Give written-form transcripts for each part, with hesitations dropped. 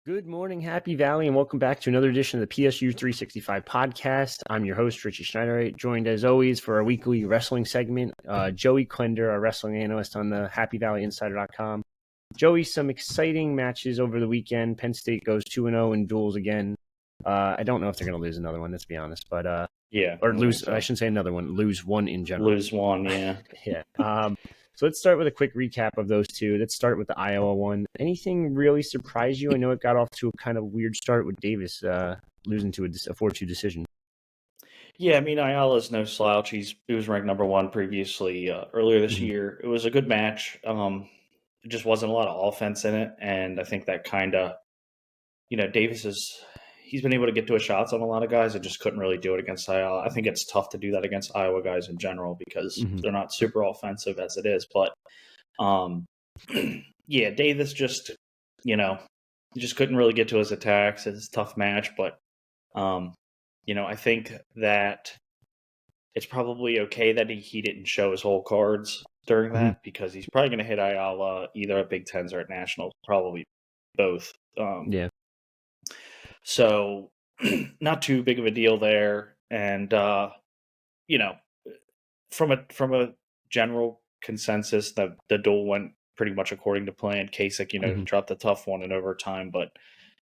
Good morning, Happy Valley, and welcome back to another edition of the PSU 365 podcast. I'm your host, Richie Schneiderite, joined as always for our weekly wrestling segment, Joey Klender, our wrestling analyst on the HappyValleyInsider.com. Joey, some exciting matches over the weekend. Penn State goes 2-0 in duels again. I don't know if they're going to lose another one, let's be honest, but lose. I shouldn't say another one. Lose one in general. Lose one, yeah. Yeah. So let's start with a quick recap of those two. Let's start with the Iowa one. Anything really surprise you? I know it got off to a kind of weird start with Davis losing to a 4-2 decision. Yeah, I mean, Ayala's no slouch. He was ranked number one previously earlier this year. It was a good match. It just wasn't a lot of offense in it, and I think that kind of, Davis he's been able to get to his shots on a lot of guys and just couldn't really do it against Ayala. I think it's tough to do that against Iowa guys in general because they're not super offensive as it is. But, yeah, Davis just, he just couldn't really get to his attacks. It's a tough match, but, I think that it's probably okay that he didn't show his whole cards during that because he's probably going to hit Ayala either at Big Tens or at Nationals, probably both. Yeah. So not too big of a deal there. And, from a general consensus, the duel went pretty much according to plan. Kasich, dropped a tough one in overtime, but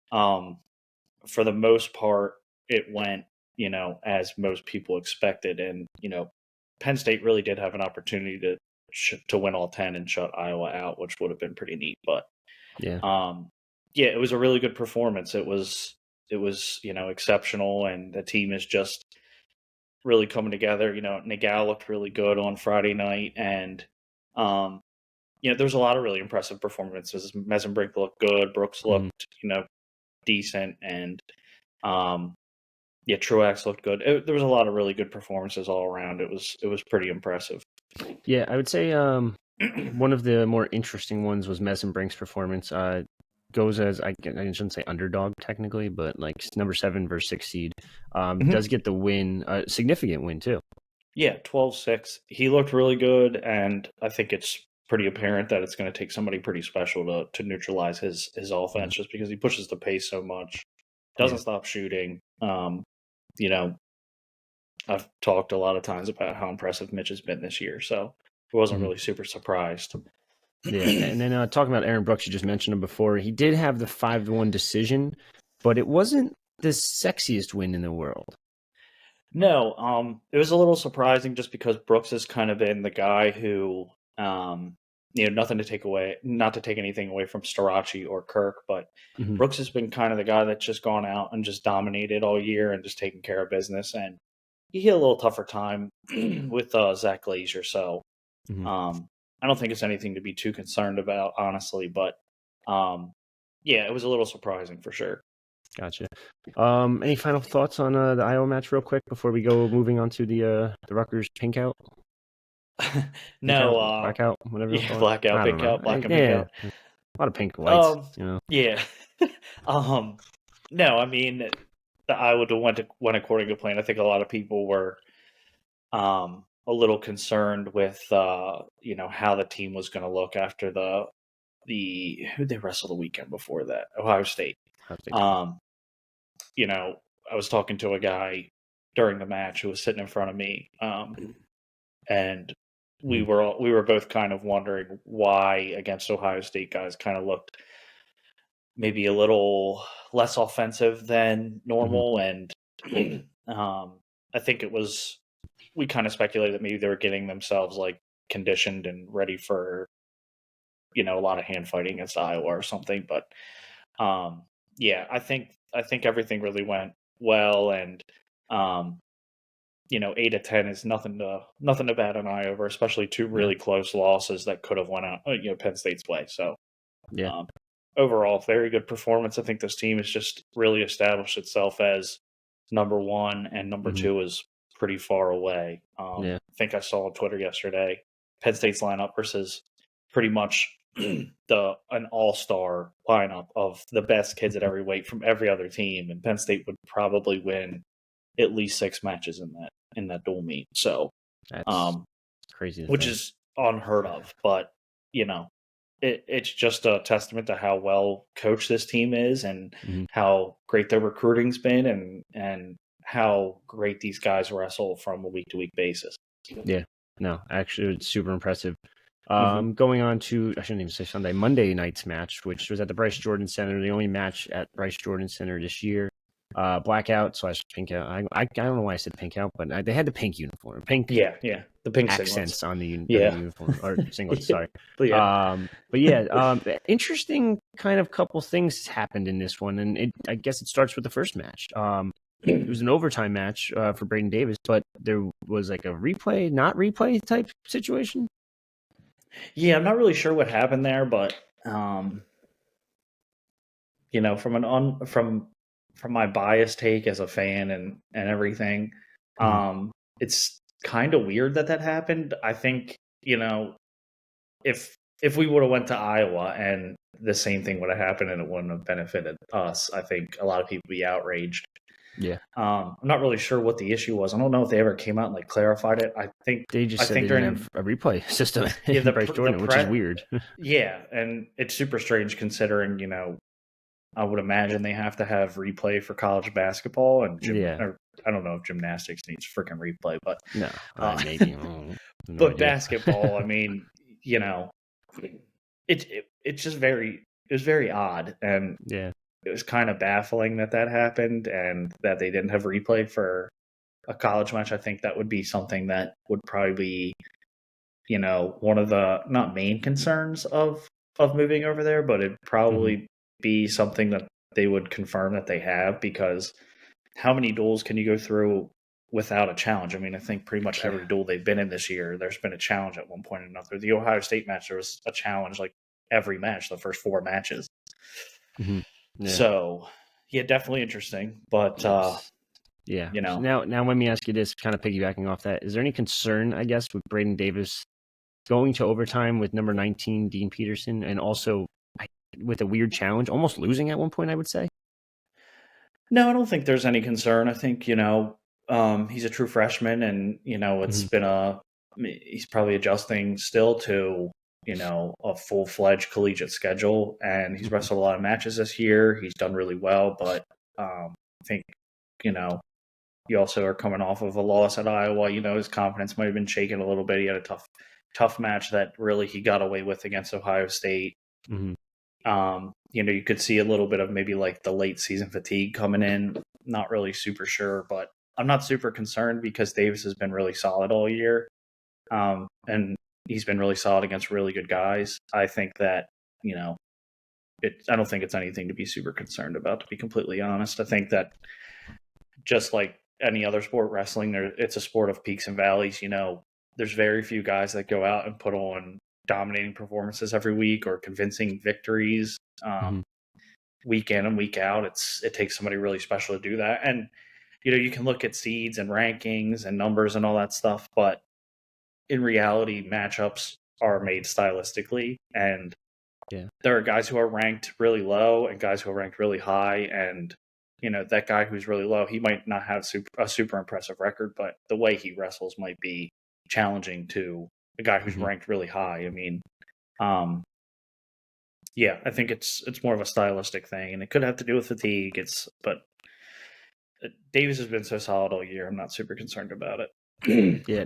for the most part, it went, as most people expected. And, Penn State really did have an opportunity to win all 10 and shut Iowa out, which would have been pretty neat. But, it was a really good performance. It was, exceptional, and the team is just really coming together. Nagel looked really good on Friday night, and there was a lot of really impressive performances. Mesenbrink looked good, Brooks looked, decent, and Truax looked good. There was a lot of really good performances all around. It was pretty impressive. Yeah, I would say one of the more interesting ones was Mesenbrink's performance. Goes as I shouldn't say underdog technically, but like number 7 versus 6 seed. Does get the win, a significant win too. Yeah, 12-6. He looked really good, and I think it's pretty apparent that it's going to take somebody pretty special to neutralize his offense, just because he pushes the pace so much, doesn't stop shooting. I've talked a lot of times about how impressive Mitch has been this year, so I wasn't really super surprised. Yeah, and then talking about Aaron Brooks, you just mentioned him before. He did have the 5-1 decision, but it wasn't the sexiest win in the world. No, it was a little surprising just because Brooks has kind of been the guy who, not to take anything away from Starachi or Kirk, but Brooks has been kind of the guy that's just gone out and just dominated all year and just taken care of business. And he hit a little tougher time with Zach Glazier, so I don't think it's anything to be too concerned about, honestly. But it was a little surprising for sure. Gotcha. Any final thoughts on the Iowa match, real quick, before we go moving on to the Rutgers pink out? No, blackout, whatever. Yeah, blackout, pink out, black and pink out. A lot of pink and whites, Yeah. No, I mean, the Iowa went according to plan. I think a lot of people were a little concerned with how the team was going to look after who'd they wrestle the weekend before that? Ohio State. I was talking to a guy during the match who was sitting in front of me, and we were both kind of wondering why against Ohio State guys kind of looked maybe a little less offensive than normal, and I think we kind of speculated that maybe they were getting themselves like conditioned and ready for a lot of hand fighting against Iowa or something. But I think everything really went well, and 8-10 is nothing to bat an eye over, especially two really close losses that could have went out Penn State's way. So overall, very good performance. I think this team has just really established itself as number one, and number two is pretty far away. I think I saw on Twitter yesterday, Penn State's lineup versus pretty much an all-star lineup of the best kids at every weight from every other team, and Penn State would probably win at least 6 matches in that dual meet. So that's crazy, which is unheard of. But it's just a testament to how well coached this team is and how great their recruiting's been and how great these guys wrestle from a week-to-week basis. Yeah, no, actually, it's super impressive. Going on to, I shouldn't even say Sunday, Monday night's match, which was at the Bryce Jordan Center, the only match at Bryce Jordan Center this year. Blackout / pink out. I don't know why I said pink out, but they had the pink uniform, pink. Yeah, the pink accents singlets on the uniform or singlets. Sorry, but interesting kind of couple things happened in this one, and I guess it starts with the first match. It was an overtime match for Braden Davis, but there was like a replay, not replay type situation. Yeah, I'm not really sure what happened there, but from my biased take as a fan and everything, it's kind of weird that happened. I think, if we would have went to Iowa and the same thing would have happened and it wouldn't have benefited us, I think a lot of people would be outraged. Yeah. I'm not really sure what the issue was. I don't know if they ever came out and like clarified it. I think they just said they didn't have a replay system in Bryce Jordan, which is weird. Yeah, and it's super strange considering, I would imagine they have to have replay for college basketball and or, I don't know if gymnastics needs freaking replay, but no, maybe. But basketball, I mean, it's just it was very odd, and it was kind of baffling that happened and that they didn't have replay for a college match. I think that would be something that would probably be, one of the not main concerns of moving over there, but it'd probably be something that they would confirm that they have, because how many duels can you go through without a challenge? I mean, I think pretty much every duel they've been in this year, there's been a challenge at one point or another. The Ohio State match, there was a challenge like every match, the first 4 matches. So, yeah, definitely interesting. But, So now let me ask you this, kind of piggybacking off that. Is there any concern, I guess, with Braden Davis going to overtime with number 19, Dean Peterson, and also with a weird challenge, almost losing at one point, I would say? No, I don't think there's any concern. I think, he's a true freshman, and, it's been he's probably adjusting still to, a full-fledged collegiate schedule, and he's wrestled a lot of matches this year. He's done really well, but I think, you also are coming off of a loss at Iowa. His confidence might have been shaken a little bit. He had a tough match that really he got away with against Ohio State. You could see a little bit of maybe like the late season fatigue coming in. Not really super sure, but I'm not super concerned because Davis has been really solid all year. And he's been really solid against really good guys. I think that, I don't think it's anything to be super concerned about, to be completely honest. I think that just like any other sport, wrestling, it's a sport of peaks and valleys. There's very few guys that go out and put on dominating performances every week or convincing victories week in and week out. It takes somebody really special to do that. And, you can look at seeds and rankings and numbers and all that stuff, but in reality, matchups are made stylistically, and there are guys who are ranked really low and guys who are ranked really high. And, that guy who's really low, he might not have a super impressive record, but the way he wrestles might be challenging to a guy who's ranked really high. I mean, I think it's more of a stylistic thing, and it could have to do with fatigue. But Davis has been so solid all year. I'm not super concerned about it.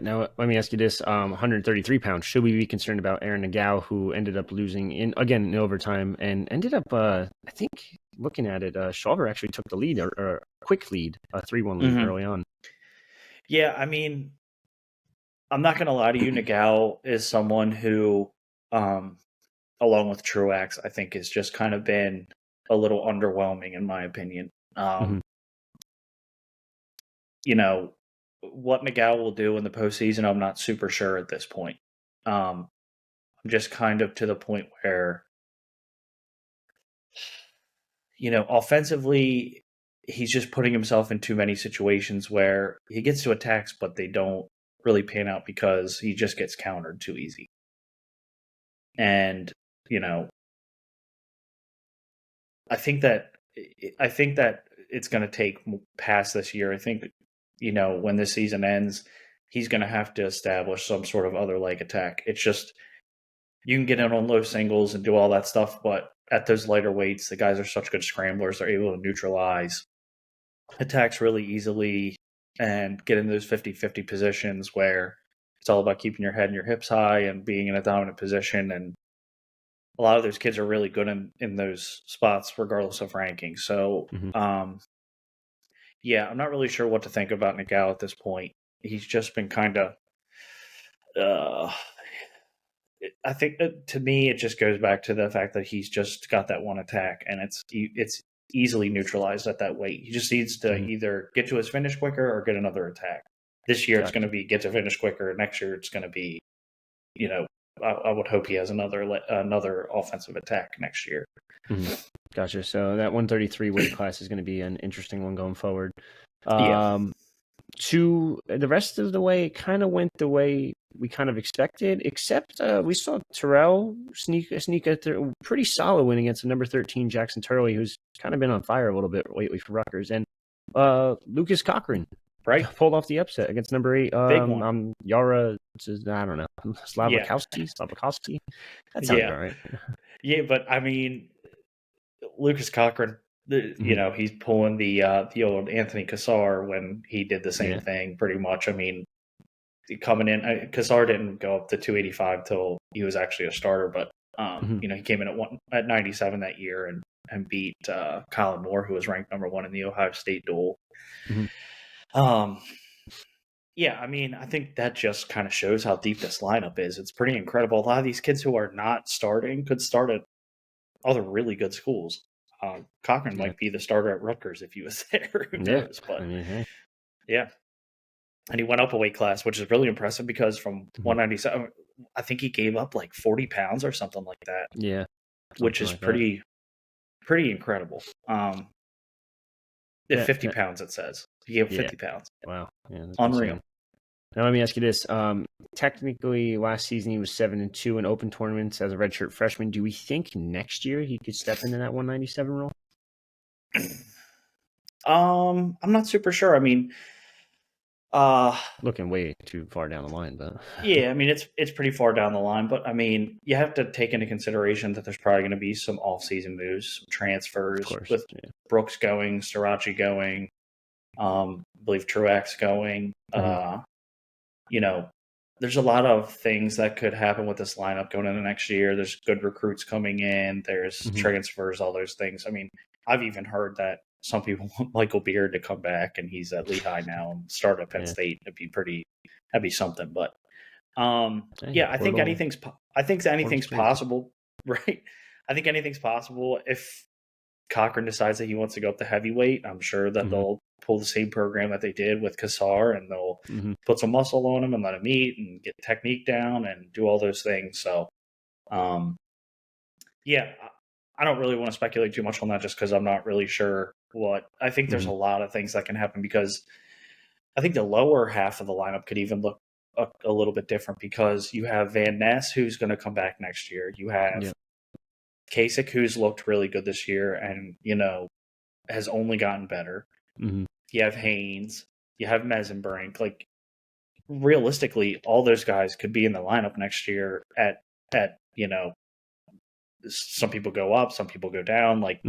Now let me ask you this: 133 pounds. Should we be concerned about Aaron Nagao, who ended up losing in overtime and ended up? I think looking at it, Shawver actually took the lead or a quick lead, a 3-1 lead early on. Yeah, I mean, I'm not gonna lie to you. Nagao is someone who, along with Truax, I think has just kind of been a little underwhelming in my opinion. What Nagao will do in the postseason, I'm not super sure at this point. I'm just kind of to the point where, offensively, he's just putting himself in too many situations where he gets to attacks, but they don't really pan out because he just gets countered too easy. And, I think that it's going to take past this year. I think, when this season ends, he's going to have to establish some sort of other leg attack. It's just you can get in on low singles and do all that stuff, but at those lighter weights, the guys are such good scramblers. They're able to neutralize attacks really easily and get in those 50-50 positions where it's all about keeping your head and your hips high and being in a dominant position. And a lot of those kids are really good in those spots, regardless of ranking. So, yeah, I'm not really sure what to think about Nagao at this point. He's just been kind of, I think to me, it just goes back to the fact that he's just got that one attack, and it's easily neutralized at that weight. He just needs to either get to his finish quicker or get another attack. This year, it's going to be get to finish quicker. Next year, it's going to be, I would hope he has another offensive attack next year. Gotcha. So that 133 weight class is going to be an interesting one going forward. To the rest of the way, it kind of went the way we kind of expected, except we saw Terrell sneak a pretty solid win against the number 13 Jackson Turley, who's kind of been on fire a little bit lately for Rutgers, and Lucas Cochran pulled off the upset against number 8 Big one. Yara, I don't know, Slavakowski. That sounds all right. Yeah, but I mean, Lucas Cochran, he's pulling the old Anthony Cassar when he did the same thing pretty much. I mean, coming in, Cassar didn't go up to 285 till he was actually a starter, but he came in at 97 that year and beat Colin Moore, who was ranked number 1 in the Ohio State duel. Yeah, I mean, I think that just kind of shows how deep this lineup is. It's pretty incredible. A lot of these kids who are not starting could start at other really good schools. Cochran might be the starter at Rutgers if he was there. Who knows? But yeah. And he went up a weight class, which is really impressive because from 197, I think he gave up like 40 pounds or something like that. Yeah. Which is pretty incredible. 50 pounds, it says. He gave 50 pounds. Wow. Yeah, unreal. Insane. Now, let me ask you this. Technically, last season he was 7-2 in open tournaments as a redshirt freshman. Do we think next year he could step into that 197 role? I'm not super sure. I mean, looking way too far down the line, but yeah, I mean it's pretty far down the line. But I mean, you have to take into consideration that there's probably going to be some off-season moves, some transfers with Brooks going, Srirachi going, I believe Truax going. There's a lot of things that could happen with this lineup going into next year. There's good recruits coming in. There's transfers, all those things. I mean, I've even heard that some people want Michael Beard to come back, and he's at Lehigh now and start at Penn State. That'd be something. But I think anything's possible, right? I think anything's possible if Cochran decides that he wants to go up to heavyweight. I'm sure that they'll pull the same program that they did with Cassar, and they'll put some muscle on him and let him eat and get technique down and do all those things. So, I don't really want to speculate too much on that just because I'm not really sure what. I think there's a lot of things that can happen because I think the lower half of the lineup could even look a little bit different because you have Van Ness, who's going to come back next year. You have Kasich, who's looked really good this year and, has only gotten better. You have Haynes. You have Mesenbrink. Like, realistically, all those guys could be in the lineup next year at some people go up, some people go down. Like,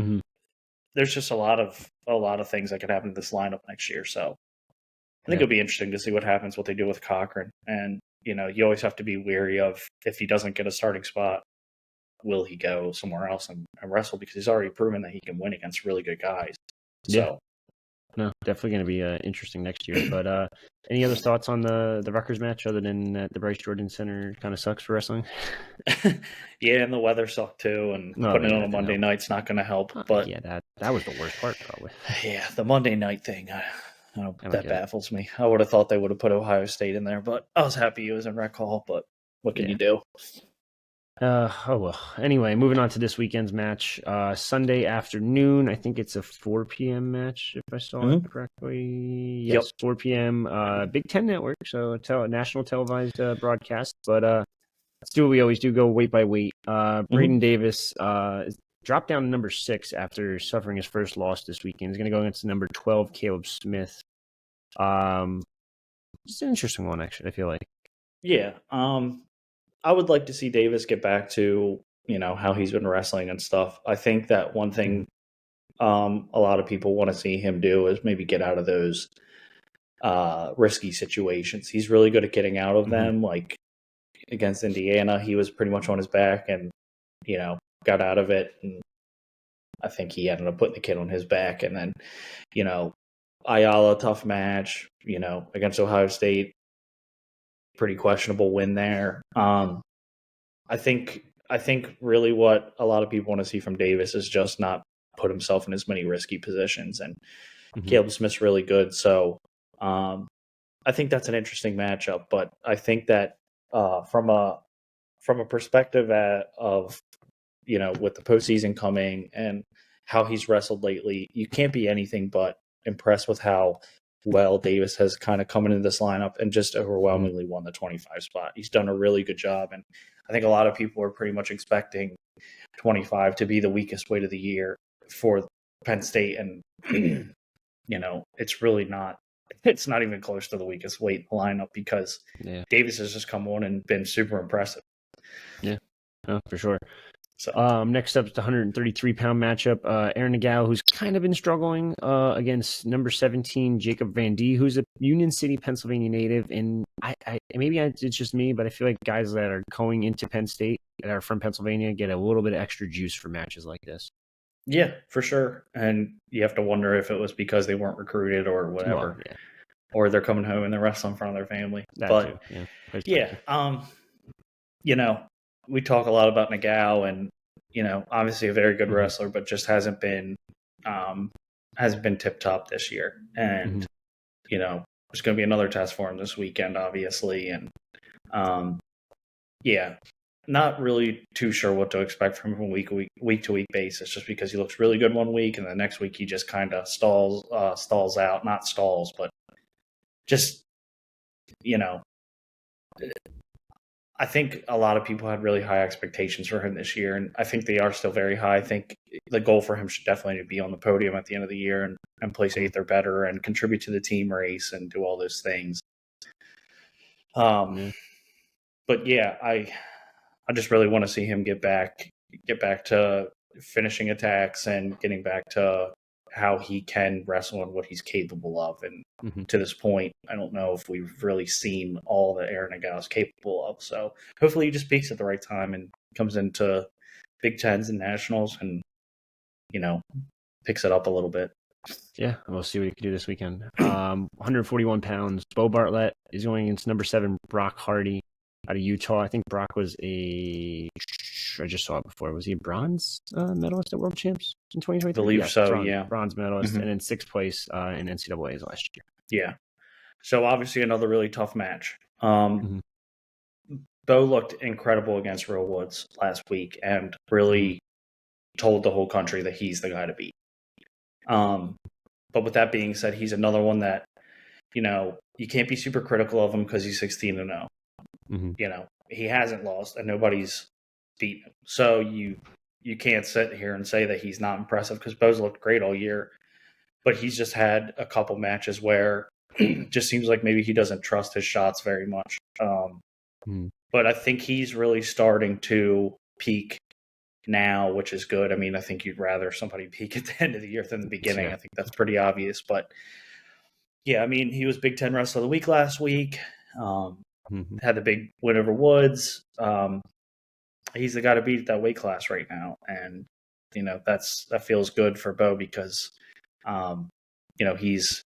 there's just a lot of things that could happen to this lineup next year. So I think it'll be interesting to see what happens, what they do with Cochran. And, you always have to be wary of if he doesn't get a starting spot, will he go somewhere else and wrestle? Because he's already proven that he can win against really good guys. So, no, definitely going to be interesting next year. But any other thoughts on the Rutgers match other than the Bryce Jordan Center kind of sucks for wrestling? Yeah, and the weather sucked too, and putting it on a Monday night's not going to help. But that was the worst part, probably. Yeah, the Monday night thing. That baffles me. I would have thought they would have put Ohio State in there, but I was happy it was in Rec Hall. But what can you do? Anyway, moving on to this weekend's match. Sunday afternoon, I think it's a 4 p.m. match, if I saw it correctly. Yes, 4 p.m. Big Ten Network, so national televised broadcast. But let's do what we always do, go weight by weight. Braden Davis dropped down to number 6 after suffering his first loss this weekend. He's going to go against number 12, Caleb Smith. It's an interesting one, actually, I feel like. Yeah. I would like to see Davis get back to, how he's been wrestling and stuff. I think that one thing a lot of people want to see him do is maybe get out of those risky situations. He's really good at getting out of them. Like against Indiana, he was pretty much on his back and, got out of it. And I think he ended up putting the kid on his back. And then, Ayala, tough match, against Ohio State, pretty questionable win there. I think really what a lot of people want to see from Davis is just not put himself in as many risky positions. And Caleb Smith's really good. So I think that's an interesting matchup. But I think that from a perspective of, with the postseason coming and how he's wrestled lately, you can't be anything but impressed with how well Davis has kind of come into this lineup and just overwhelmingly won the 25 spot. He's done a really good job. And I think a lot of people are pretty much expecting 25 to be the weakest weight of the year for Penn State. And, it's really not. It's not even close to the weakest weight in the lineup because Davis has just come on and been super impressive. Yeah, for sure. So next up is the 133-pound matchup. Aaron Nagao, who's kind of been struggling against number 17, Jacob Van D, who's a Union City, Pennsylvania native. And it's just me, but I feel like guys that are going into Penn State that are from Pennsylvania get a little bit of extra juice for matches like this. Yeah, for sure. And you have to wonder if it was because they weren't recruited or whatever. Well, or they're coming home and they're wrestling in front of their family. We talk a lot about Nagao and, obviously a very good wrestler, but just hasn't been tip top this year. And, there's going to be another test for him this weekend, obviously. And, not really too sure what to expect from him from week to week basis, just because he looks really good one week and the next week he just kind of stalls out, not stalls, but just, I think a lot of people had really high expectations for him this year, and I think they are still very high. I think the goal for him should definitely be on the podium at the end of the year and place 8th or better and contribute to the team race and do all those things. But yeah, I just really want to see him get back to finishing attacks and getting back to how he can wrestle and what he's capable of. And to this point, I don't know if we've really seen all that Aaron Nagao is capable of. So hopefully he just peaks at the right time and comes into Big Tens and Nationals and, picks it up a little bit. Yeah, we'll see what he can do this weekend. 141 pounds. Bo Bartlett is going against number 7, Brock Hardy out of Utah. I think Brock was I just saw it before. Was he a bronze medalist at World Champs in 2023? I believe so, bronze medalist, and then 6th place in NCAAs last year. Yeah. So obviously another really tough match. Bo looked incredible against Real Woods last week and really told the whole country that he's the guy to beat. But with that being said, he's another one that, you can't be super critical of him because he's 16-0. He hasn't lost and nobody's beaten him. So you can't sit here and say that he's not impressive because Bo's looked great all year. But he's just had a couple matches where it just seems like maybe he doesn't trust his shots very much. But I think he's really starting to peak now, which is good. I mean, I think you'd rather somebody peak at the end of the year than the beginning. I think that's pretty obvious. But yeah, I mean, he was Big Ten Wrestler of the Week last week. Had the big win over Woods. He's the guy to beat at that weight class right now. And, that feels good for Bo because, he's,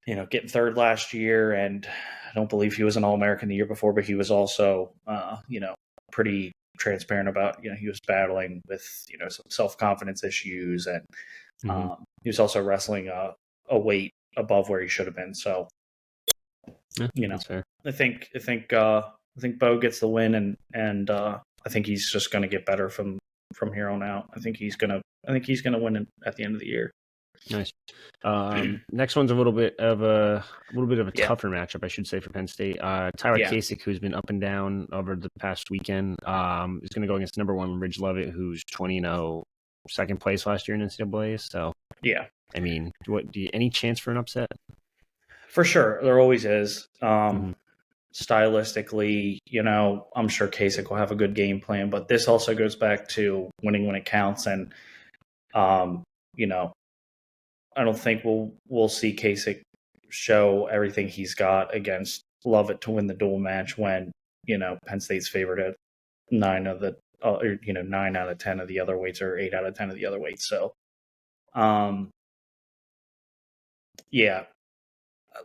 getting 3rd last year. And I don't believe he was an All-American the year before, but he was also, pretty transparent about, he was battling with, some self-confidence issues. And he was also wrestling a weight above where he should have been. So, that's fair. I think Bo gets the win, and I think he's just going to get better from here on out. I think he's gonna win at the end of the year. Nice. Next one's a little bit of a tougher matchup, I should say, for Penn State. Tyler Kasich, who's been up and down over the past weekend, is going to go against number 1 Ridge Levitt, who's 20-0, 2nd place last year in NCAA. So yeah, I mean, any chance for an upset? For sure, there always is. stylistically, I'm sure Kasich will have a good game plan, but this also goes back to winning when it counts. And, I don't think we'll see Kasich show everything he's got against Lovett to win the dual match when, Penn State's favored at 9 out of 10 of the other weights or 8 out of 10 of the other weights. So, yeah,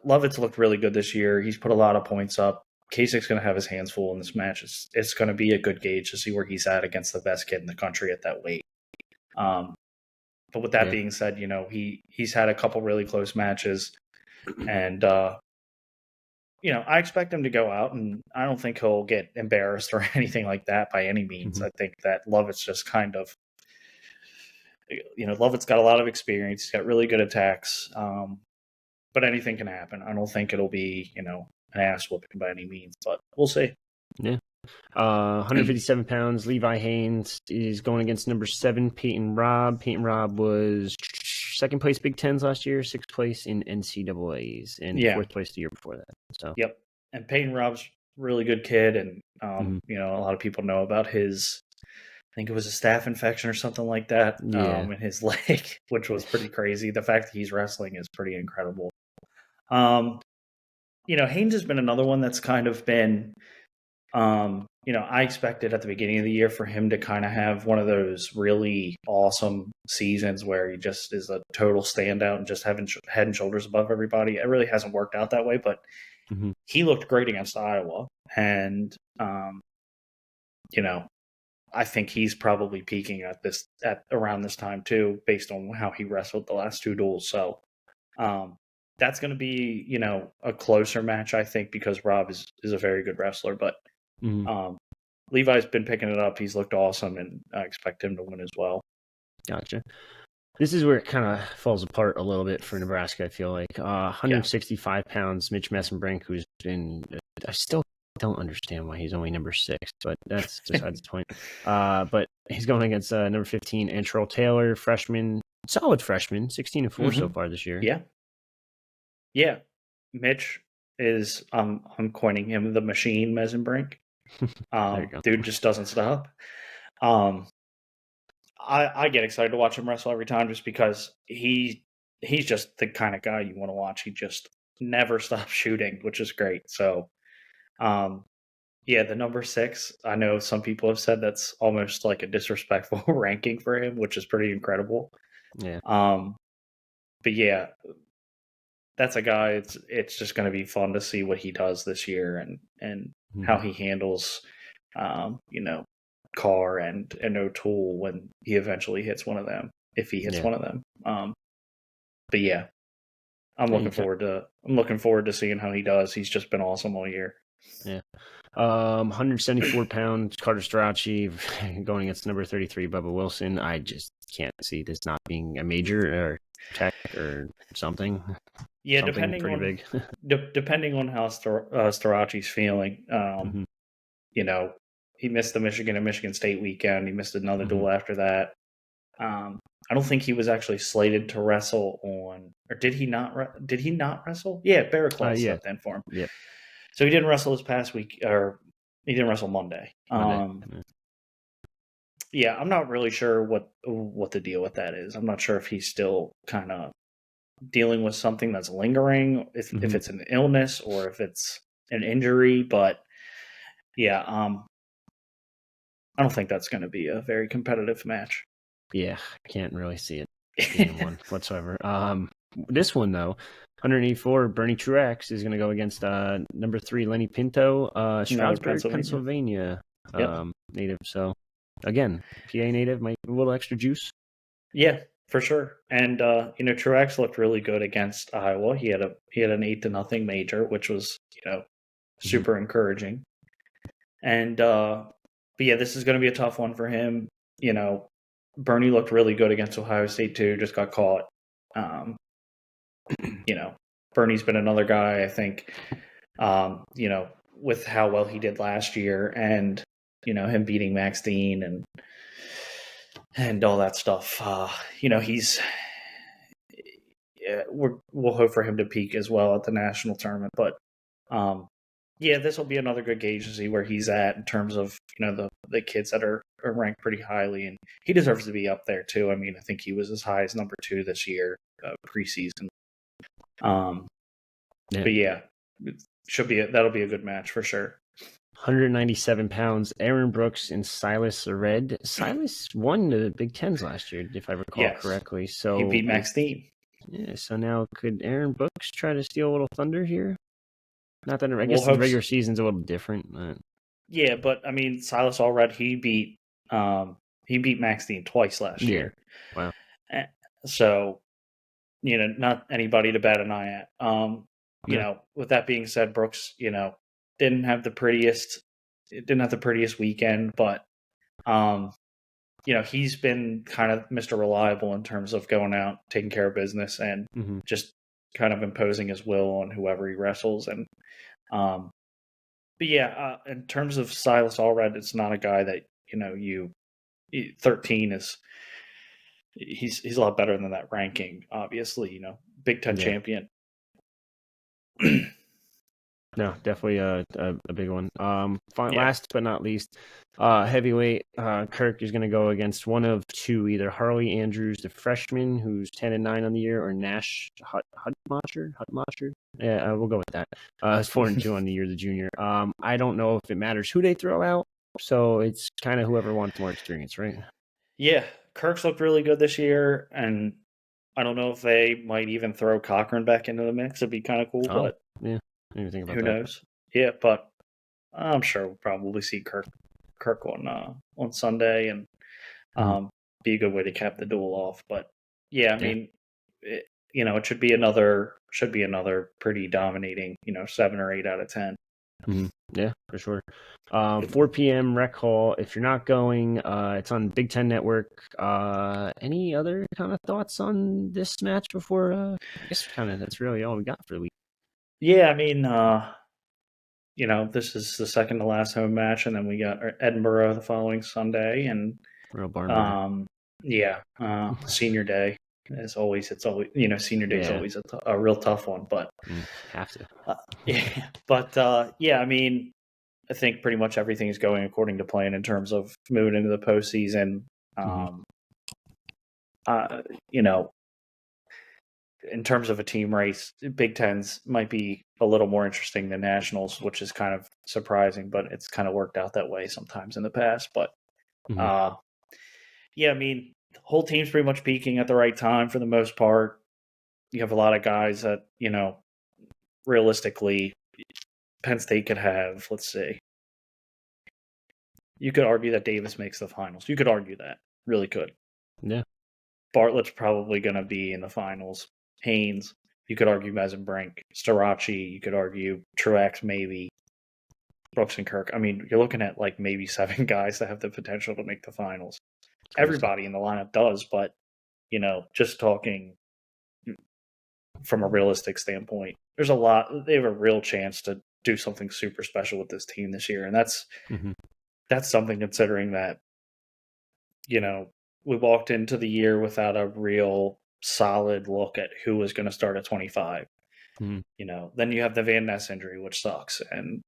Lovett's looked really good this year. He's put a lot of points up. Kasich's going to have his hands full in this match. It's going to be a good gauge to see where he's at against the best kid in the country at that weight. But with that being said, he's had a couple really close matches, and I expect him to go out, and I don't think he'll get embarrassed or anything like that by any means. I think that Lovett's just kind of, Lovett's got a lot of experience. He's got really good attacks, but anything can happen. I don't think it'll be, an ass whooping by any means, but we'll see. Yeah. 157 pounds. Levi Haynes is going against number 7, Peyton Robb. Peyton Robb was second place Big Tens last year, 6th place in NCAAs, and 4th place the year before that. So yep. And Peyton Robb's a really good kid, and a lot of people know about his, I think it was a staph infection or something like that in his leg, which was pretty crazy. The fact that he's wrestling is pretty incredible. Haynes has been another one that's kind of been, I expected at the beginning of the year for him to kind of have one of those really awesome seasons where he just is a total standout and just having head and shoulders above everybody. It really hasn't worked out that way, but he looked great against Iowa. And, I think he's probably peaking at around this time too, based on how he wrestled the last 2 duels. So, that's going to be, a closer match, I think, because Rob is a very good wrestler. But Levi's been picking it up. He's looked awesome, and I expect him to win as well. Gotcha. This is where it kind of falls apart a little bit for Nebraska, I feel like. 165 pounds, Mitch Messenbrink, who's been – I still don't understand why he's only number 6, but that's besides the point. But he's going against number 15, Antrell Taylor, freshman, solid freshman, 16-4 so far this year. Yeah. Yeah. Mitch is I'm coining him the machine Messenbrink. Dude just doesn't stop. I get excited to watch him wrestle every time just because he's just the kind of guy you want to watch. He just never stops shooting, which is great. So, the number 6, I know some people have said that's almost like a disrespectful ranking for him, which is pretty incredible. Yeah. But yeah, that's a guy. It's just going to be fun to see what he does this year and how he handles, Carr and O'Toole when he eventually hits one of them, if he hits one of them. But yeah, I'm looking forward to seeing how he does. He's just been awesome all year. Yeah. 174 pounds, Carter Strachey going against number 33, Bubba Wilson. I just can't see this not being a major or tech or something. Yeah, something depending on how Strachey's feeling. He missed the Michigan and Michigan State weekend. He missed another duel after that. I don't think he was actually slated to wrestle on, or did he not? Did he not wrestle? Yeah, Barraclough stepped in for him. Yeah. So he didn't wrestle this past week, or he didn't wrestle Monday. Yeah, I'm not really sure what the deal with that is. I'm not sure if he's still kind of dealing with something that's lingering, if it's an illness or if it's an injury. But yeah, I don't think that's going to be a very competitive match. Yeah, I can't really see it being one whatsoever. This one, though, 184, Bernie Truex is going to go against number 3, Lenny Pinto, Stroudsburg, Pennsylvania native. So, again, PA native, might a little extra juice. Yeah, for sure. And, Truex looked really good against Iowa. He had an 8-0 major, which was, super encouraging. And, but yeah, this is going to be a tough one for him. Bernie looked really good against Ohio State too, just got caught. Bernie's been another guy, I think, with how well he did last year and, him beating Max Dean and all that stuff. We'll hope for him to peak as well at the national tournament. But Yeah, this will be another good gauge to see where he's at in terms of the kids that are ranked pretty highly, and he deserves to be up there too. I mean, I think he was as high as number 2 this year preseason. But yeah, that'll be a good match for sure. 197 pounds, Aaron Brooks and Silas Red. Silas won the Big Tens last year, if I recall correctly. So he beat Max Dean. Yeah, so now could Aaron Brooks try to steal a little thunder here? Not that I guess the regular season's a little different. But... Yeah, but I mean, Silas Allred, he beat Max Dean twice last year. Wow. So, not anybody to bat an eye at. With that being said, Brooks, didn't have the prettiest weekend, but he's been kind of Mr. Reliable in terms of going out, taking care of business, and just kind of imposing his will on whoever he wrestles. And but yeah, in terms of Silas Allred, it's not a guy that 13 is. He's a lot better than that ranking. Obviously, Big Ten champion. No, definitely a big one. Last but not least, heavyweight. Kirk is going to go against one of two, either Harley Andrews, the freshman, who's 10-9 on the year, or Nash Hutmacher. Yeah, we'll go with that. It's 4-2 on the year, the junior. I don't know if it matters who they throw out, so it's kind of whoever wants more experience, right? Yeah, Kirk's looked really good this year, and I don't know if they might even throw Cochran back into the mix. It'd be kind of cool, but yeah. Think about who knows? Yeah, but I'm sure we'll probably see Kirk on Sunday, and be a good way to cap the duel off. But yeah, I mean, it should be another pretty dominating, 7 or 8 out of 10. Yeah, for sure. 4 p.m. Rec Hall. If you're not going, it's on Big Ten Network. Any other kind of thoughts on this match before? I guess that's really all we got for the week. Yeah, I mean, this is the second to last home match, and then we got Edinburgh the following Sunday, and real barn senior day. As always, it's always senior day is always a real tough one, but have to. I mean, I think pretty much everything is going according to plan in terms of moving into the postseason. In terms of a team race, Big Tens might be a little more interesting than Nationals, which is kind of surprising, but it's kind of worked out that way sometimes in the past. But I mean, the whole team's pretty much peaking at the right time for the most part. You have a lot of guys that, realistically, Penn State could have, let's see. You could argue that Davis makes the finals. You could argue that. Really could. Yeah. Bartlett's probably going to be in the finals. Haynes, you could argue Mesenbrink. Starachi, you could argue Truex, maybe. Brooks and Kirk. I mean, you're looking at like maybe 7 guys that have the potential to make the finals. Everybody in the lineup does, but, just talking from a realistic standpoint, there's a lot. They have a real chance to do something super special with this team this year. And that's something considering that, we walked into the year without a real solid look at who was going to start at 25. Then you have the Van Ness injury, which sucks. And,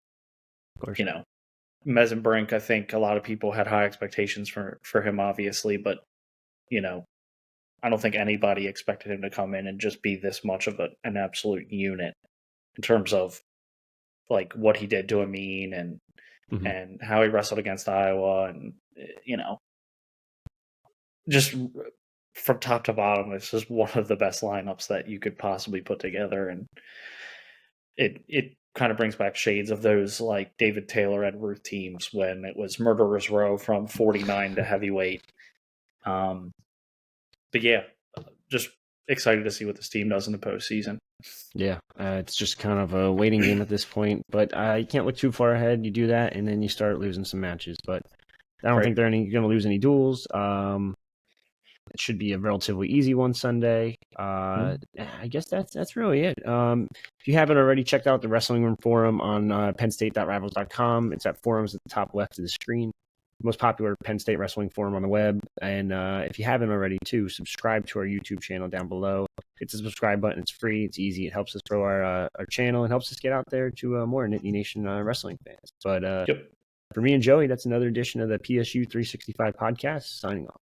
Mesenbrink, I think a lot of people had high expectations for him, obviously, but, I don't think anybody expected him to come in and just be this much of an absolute unit in terms of like what he did to Amin and how he wrestled against Iowa and, just from top to bottom, it's just one of the best lineups that you could possibly put together. And it kind of brings back shades of those like David Taylor Ed Ruth teams when it was Murderer's Row from 49 to heavyweight. But yeah, just excited to see what this team does in the postseason. Yeah, it's just kind of a waiting game at this point, but you can't look too far ahead. You do that, and then you start losing some matches. But I don't think they're going to lose any duels. It should be a relatively easy one Sunday. I guess that's really it. If you haven't already checked out the Wrestling Room Forum on pennstate.rivals.com, it's at forums at the top left of the screen. most popular Penn State wrestling forum on the web. And if you haven't already, too, subscribe to our YouTube channel down below. Hit the subscribe button. It's free. It's easy. It helps us grow our channel and helps us get out there to more Nittany Nation wrestling fans. But for me and Joey, that's another edition of the PSU 365 podcast. Signing off.